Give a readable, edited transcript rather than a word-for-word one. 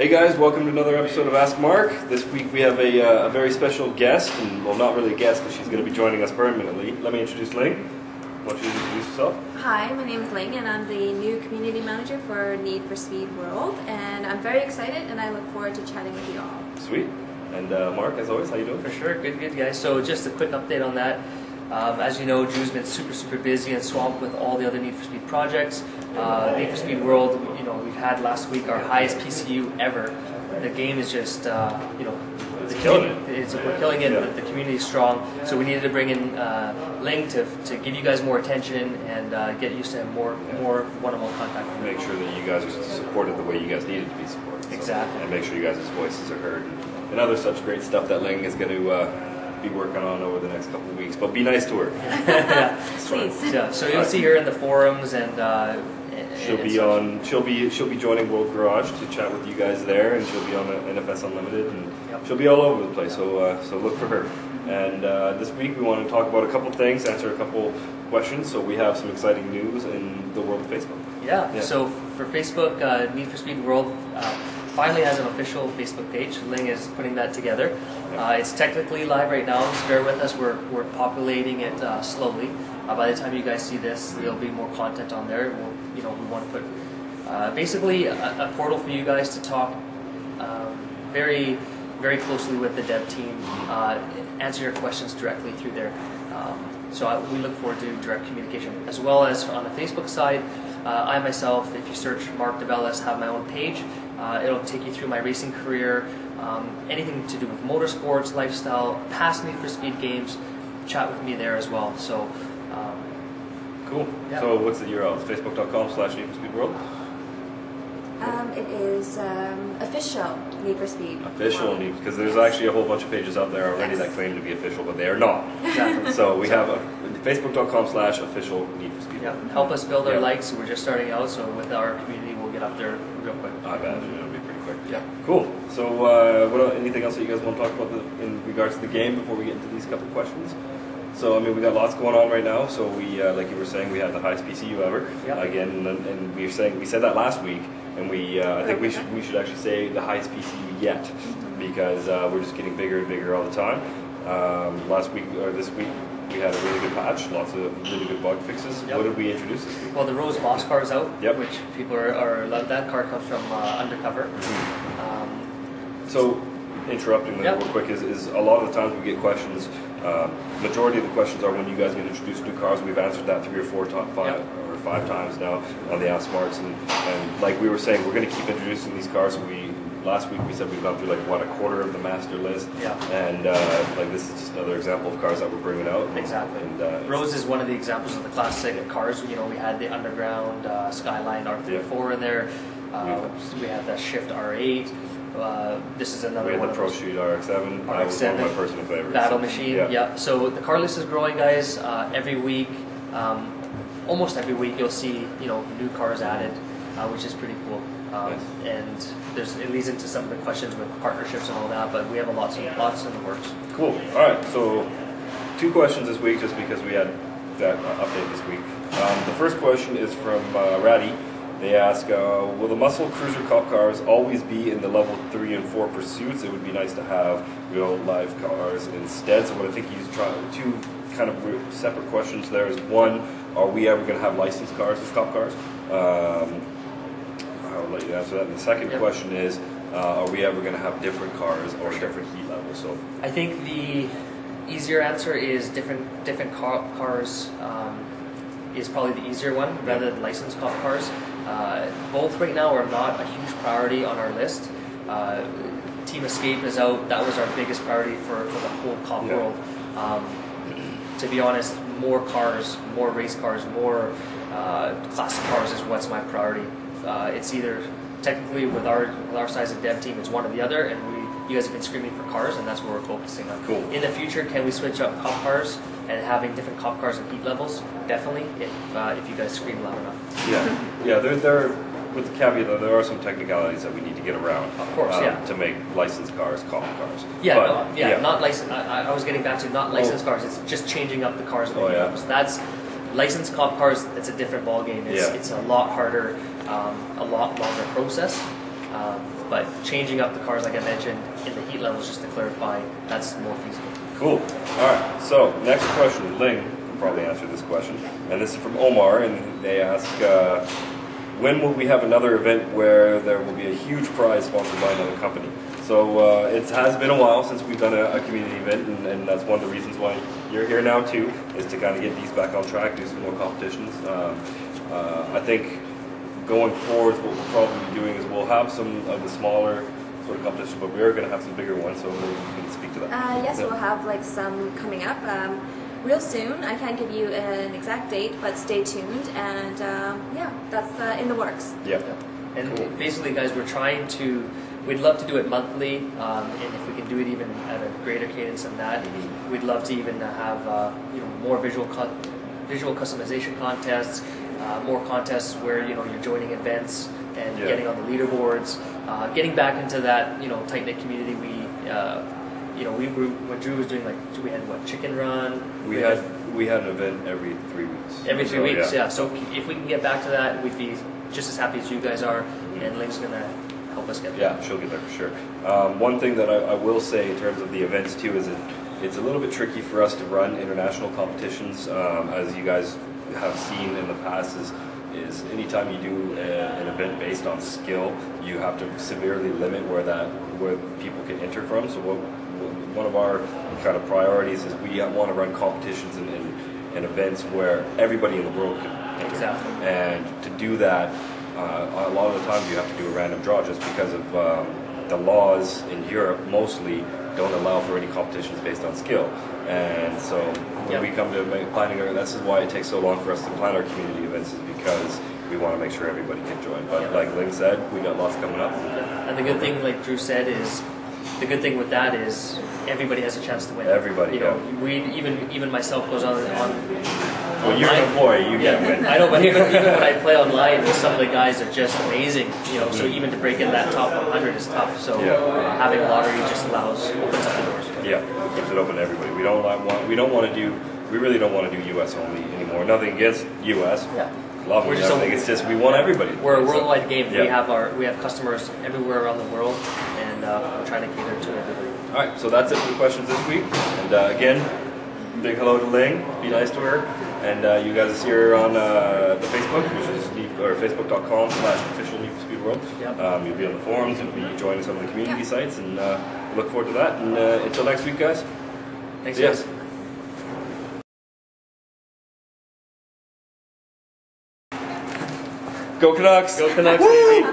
Hey guys, welcome to another episode of Ask Mark. This week we have a very special guest, and well, not really a guest, but she's going to be joining us permanently. Let me introduce Ling. Why don't you introduce yourself? Hi, my name is Ling, and I'm the new community manager for Need for Speed World, and I'm very excited, and I look forward to chatting with you all. Sweet. And Mark, as always, how you doing? For sure, good guys. So just a quick update on that. As you know, Drew's been super busy and swamped with all the other Need for Speed projects. Need for Speed World, we've had last week our highest PCU ever. The game is just, It's killing it. We're killing it. Yeah. The community is strong, so we needed to bring in Ling to give you guys more attention and get used to him more one-on-one contact. Make sure that you guys are supported the way you guys needed to be supported. So, Exactly. and make sure you guys' voices are heard. And other such great stuff that Ling is going to be working on over the next couple of weeks. But be nice to her. Yeah. Please. Yeah. So you'll see her in the forums and. She'll be joining World Garage to chat with you guys there, and she'll be on the NFS Unlimited, and she'll be all over the place. So look for her. And this week we want to talk about a couple things, answer a couple questions. So we have some exciting news in the world of Facebook. Yeah. So for Facebook, Need for Speed World finally has an official Facebook page. Ling is putting that together. It's technically live right now. Just bear with us. We're populating it slowly. By the time you guys see this, there'll be more content on there. We want to put basically a portal for you guys to talk very closely with the dev team, answer your questions directly through there. So we look forward to direct communication, as well as on the Facebook side. I myself, if you search Marc Vellis, have my own page. It'll take you through my racing career, anything to do with motorsports, lifestyle, past Need for Speed games. Chat with me there as well. So. Cool. Yeah. So what's the URL? It's facebook.com/Need for Speed World. It is official Need for Speed. Official Need, because there's actually a whole bunch of pages out there already that claim to be official, but they are not. Exactly. So we have facebook.com/official Need for Speed. Yeah, help us build our likes. We're just starting out, so with our community, we'll get up there real quick. I imagine it'll be pretty quick. Yeah. Cool. So anything else that you guys want to talk about in regards to the game before we get into these couple questions? So, we got lots going on right now. So we, like you were saying, we have the highest PCU ever. Yep. Again, and we said that last week, and I think we should actually say the highest PCU yet, because we're just getting bigger and bigger all the time. Last week or this week, we had a really good patch, lots of really good bug fixes. Yep. What did we introduce this week? Well, the Rose Boss car is out, Yep. which people are love. That car comes from Undercover. So, interrupting that real quick is a lot of the times we get questions. Majority of the questions are when you guys get introduced to new cars. We've answered that 3 or 4 5 times now on the Ask Marks, and like we were saying, we're going to keep introducing these cars. Last week we said we've gone through a quarter of the master list, and this is just another example of cars that we're bringing out. Exactly. And Rose is one of the examples of the classic cars. We had the Underground Skyline R34 in there. We had the Shift R8. This is another we had one the of Pro those. Street RX-7. That was one of my personal favorites. Battle Machine. Yeah. So the car list is growing, guys. Every week, almost every week, you'll see new cars added, which is pretty cool. Nice. And it leads into some of the questions with partnerships and all that. But we have lots in the works. Cool. All right. So 2 questions this week, just because we had that update this week. The first question is from Ratty. They ask, will the Muscle Cruiser Cup cars always be in the level 3 and 4 pursuits? It would be nice to have real live cars instead. So what I think he's trying, 2 kind of separate questions there is, one, are we ever going to have licensed cars as Cup cars? I'll let you answer that. And the second question is, are we ever going to have different cars or different heat levels? So I think the easier answer is different cars is probably the easier one rather than licensed Cup cars. Both right now are not a huge priority on our list. Team Escape is out. That was our biggest priority for the whole Cup world. To be honest, more cars, more race cars, more classic cars is what's my priority. It's either technically with our size of dev team, it's one or the other, and you guys have been screaming for cars, and that's what we're focusing on. Cool. In the future, can we switch up Cup cars and having different Cup cars and heat levels? Definitely, if you guys scream loud enough. Yeah. There with the caveat that there are some technicalities that we need to get around. Of course, to make licensed cars Cup cars. Not licensed. I was getting back to not licensed cars. It's just changing up the cars. So that's licensed Cup cars. It's a different ball game. It's a lot harder, a lot longer process. But changing up the cars, like I mentioned, in the heat levels, just to clarify, that's more feasible. Cool. All right. So next question, Ling will probably answer this question, and this is from Omar, and they ask, when will we have another event where there will be a huge prize sponsored by another company? So it has been a while since we've done a community event, and that's one of the reasons why you're here now too, is to kind of get these back on track, do some more competitions. I think going forward, what we'll probably be doing is we'll have some of the smaller sort of competitions, but we're going to have some bigger ones, so we can speak to that. Yes, we'll have like some coming up real soon. I can't give you an exact date, but stay tuned, and yeah, that's in the works. Yeah. And basically, guys, we'd love to do it monthly, and if we can do it even at a greater cadence than that, we'd love to even have more visual customization contests, more contests where you're joining events and getting on the leaderboards, getting back into that tight knit community. When Drew was doing we had chicken run. We had an event every 3 weeks. Every 3 weeks, yeah. So if we can get back to that, we'd be just as happy as you guys are, and Ling's gonna help us get there. Yeah, she'll get there for sure. One thing that I will say in terms of the events too is it's a little bit tricky for us to run international competitions, as you guys have seen in the past. Is anytime you do an event based on skill, you have to severely limit where people can enter from. So one of our kind of priorities is we want to run competitions and events where everybody in the world can enter. Exactly. And to do that, a lot of the times you have to do a random draw just because of the laws in Europe mostly don't allow for any competitions based on skill. And so when we come to planning, this is why it takes so long for us to plan our community events, is because we want to make sure everybody can join. But like Ling said, we got lots coming up. And the good thing, like Drew said, is the good thing with that is everybody has a chance to win. Everybody, we even myself goes on. Well, you're an employee, you can win. I know, but even when I play online, some of the guys are just amazing. So even to break in that top 100 is tough. So having a lottery just opens up the doors. Yeah, keeps it open to everybody. We really don't want to do US only anymore. Nothing against US. Yeah. Love it. It's just we want everybody. We're a worldwide game. Yeah. We have customers everywhere around the world, and we're trying to cater to everybody. All right, so that's it for the questions this week. And again, big hello to Ling. Be nice to her. And you guys see her on the Facebook, which is facebook.com/official Need for Speed World. Yep. You'll be on the forums. You'll be joining some of the community sites, and we look forward to that. And until next week, guys. Thanks, guys. Go Canucks! Go Canucks, baby!